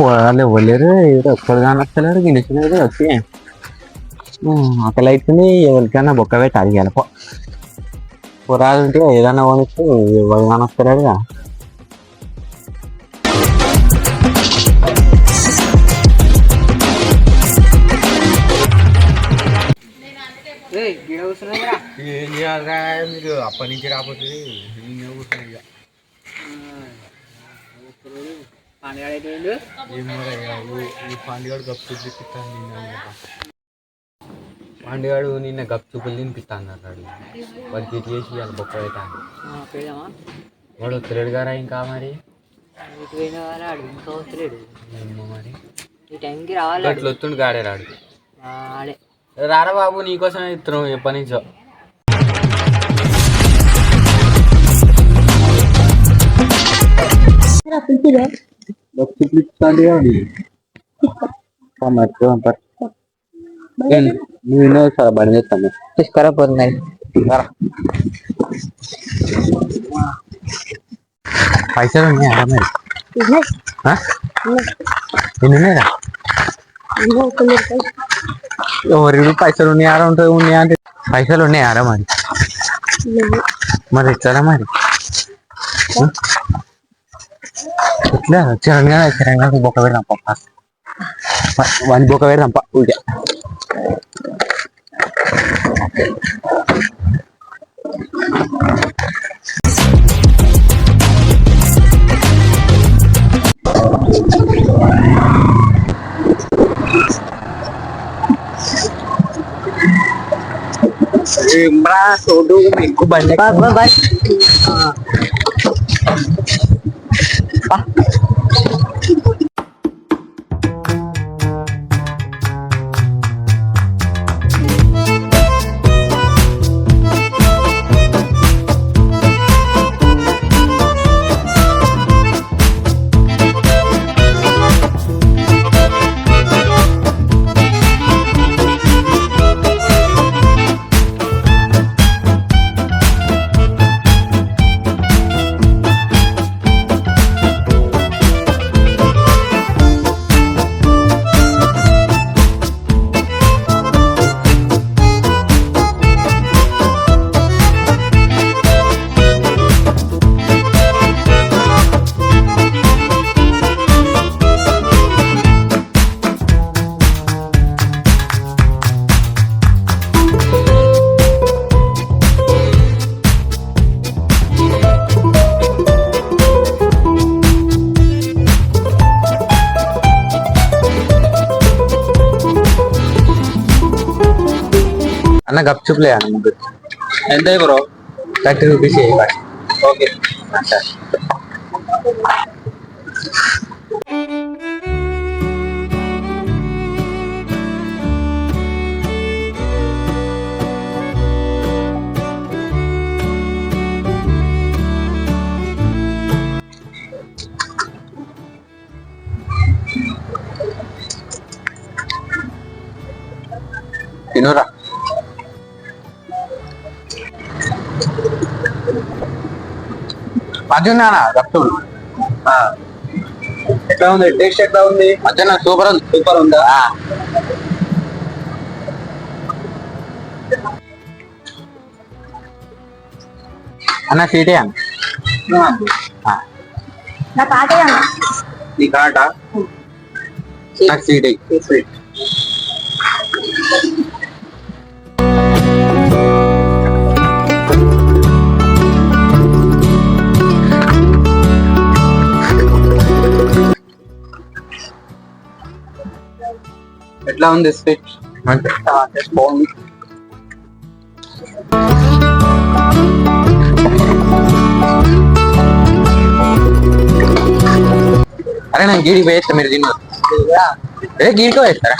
పోరాలు ఇవ్వలేరు ఒక్కరు కానొస్తలేరు గెలిచినది వచ్చి ఆకలి అవుతుంది ఎవరికైనా బొక్క పెట్టి అడిగాలి పొరాలు ఉంటే ఏదైనా కొనిస్తే ఎవరు కానొస్తలేరుగా ఏం చేయాలరా మీరు అప్పటి నుంచి రాకపోతుంది కూర్చున్నాయి ఈ పండుగాడు గప్పు చూపిస్తాను పండుగాడు నిన్న గప్పు చూపులు తినిపిస్తాను అన్నాడు వాడికి ఇటు చేసి ఇవాళ బొక్క అవుతాను వాడు వస్తలేడు గారా ఇంకా మరి మరి ఈ టైంకి రావాలి అట్లా వస్తుండు గాడే రాడు ఆడే రారా బాబు నీకోసం ఇస్తున్నాం ఎప్పటి నుంచో నువ్వు సార్ బండి చేస్తాను తీసుకురా పోతున్నాయి పైసలు ఉన్నాయా మరి ఎన్నిన్నారా ఎవరి పైసలు ఉన్నాయారా ఉంటుంది ఉన్నాయా అంటే పైసలు ఉన్నాయారా మరి మరి ఎట్లా మరి ఎట్లా తెలంగాణ బొక్క పెడదాం వాని బొక్క పెడదాం ఊరికే చూడు ఎక్కువ బండి అన్న గప్ చూపులే అన్న ఎంత బ్రో 30 రూపీస్ ఓకే తినరా మధ్యనా రక్తం ఎట్లా ఉంది టేస్ట్ ఎట్లా ఉంది మధ్యన సూపర్ ఉందా అన్న సీటే అన్న నీ కాట నాకు సీటే ఎట్లా ఉంది స్వీట్ బాగుంది అరే నేను గీడికి వేస్తా మీరు తిన్నారు అదే గీడికో వేస్తారా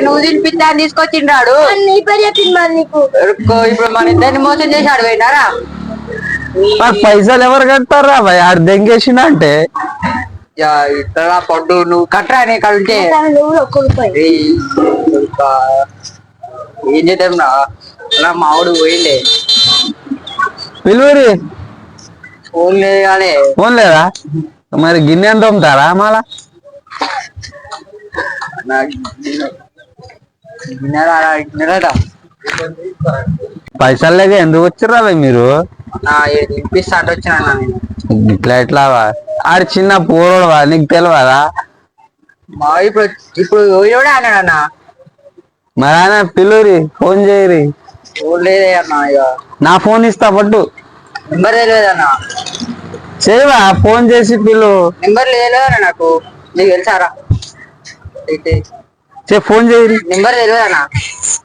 నువ్వు తినిపిస్తా తీసుకొచ్చిండ్రాడు ఇప్పుడు మన ఇద్దరిని మోసం చేశాడు పోయినారా పైసలు ఎవరు కడతారా ఆడు దెంగేసిన అంటే ఇక్కడ పడ్డు నువ్వు కట్టరా నీ ఇక్కడ ఉంటే ఏయ్, ఇంకా ఏం చేద్దాం నా మామిడు పోయిండే పిలువురి ఫోన్ లేదు కానీ ఫోన్ లేదా మరి గిన్నె ఎంత తోముతారా మళ్ళా గిన్నెరా పైసలు లేక ఎందుకు వచ్చిర్రా భయ్ మీరు ఇప్పిస్తా అంటే వచ్చినా నేను ఇట్లా ఎట్లావా ఆడు చిన్న పోరోడువా నీకు తెలియదా మా ఇప్పుడు ఇప్పుడు ఎవడా అన్నాడు మరి ఆయన పిలువురి ఫోన్ చేయరి ఫోన్ లేదే అన్న ఇక నా ఫోన్ ఇస్తా పట్టు నెంబర్ తెలియదన్న చేయవా ఫోన్ చేసి పిలు నెంబర్ తెలియదన్న నాకు నీకు తెలుసారా ఫోన్ చేయరి నెంబర్ తెలియదన్న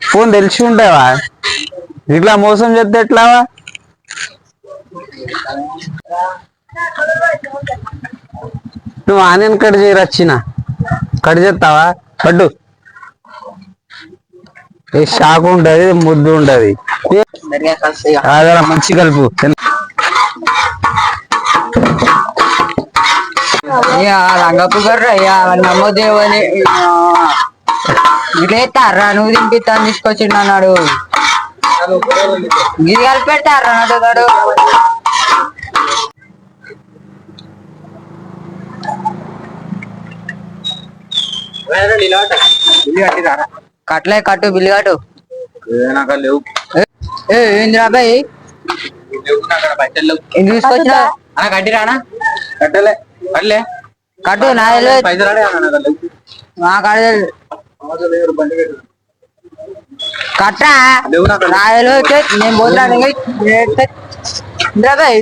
ఫోన్ తెలిసి ఉంటావా ఇట్లా మోసం చేస్తే ఎట్లావా నువ్వు ఆనియన్ కట్ చేయరు వచ్చిన కట్ చేస్తావా పట్టు షాక్ ఉంటది ముద్దు ఉంటది అదరా మంచి కలుపు రంగపు గర్ర నమ్మోదేవని ఇట్లా ఎత్తారా నువ్వు తినిపిస్తాను తీసుకొచ్చిండు అన్నాడు ఇది కలిపి పెడతారా నాడు కట్టలే కట్టు బిల్లు కట్టు లేవు ఏంది రాబాయ్ ఎందుకు తీసుకొచ్చినా కట్టిరానా కట్టలే కట్టలే కట్టు నా తెలియదు పైసలు మా కాడ కట్టా నా తెలియదు నేను పోతున్నాను రాబాయ్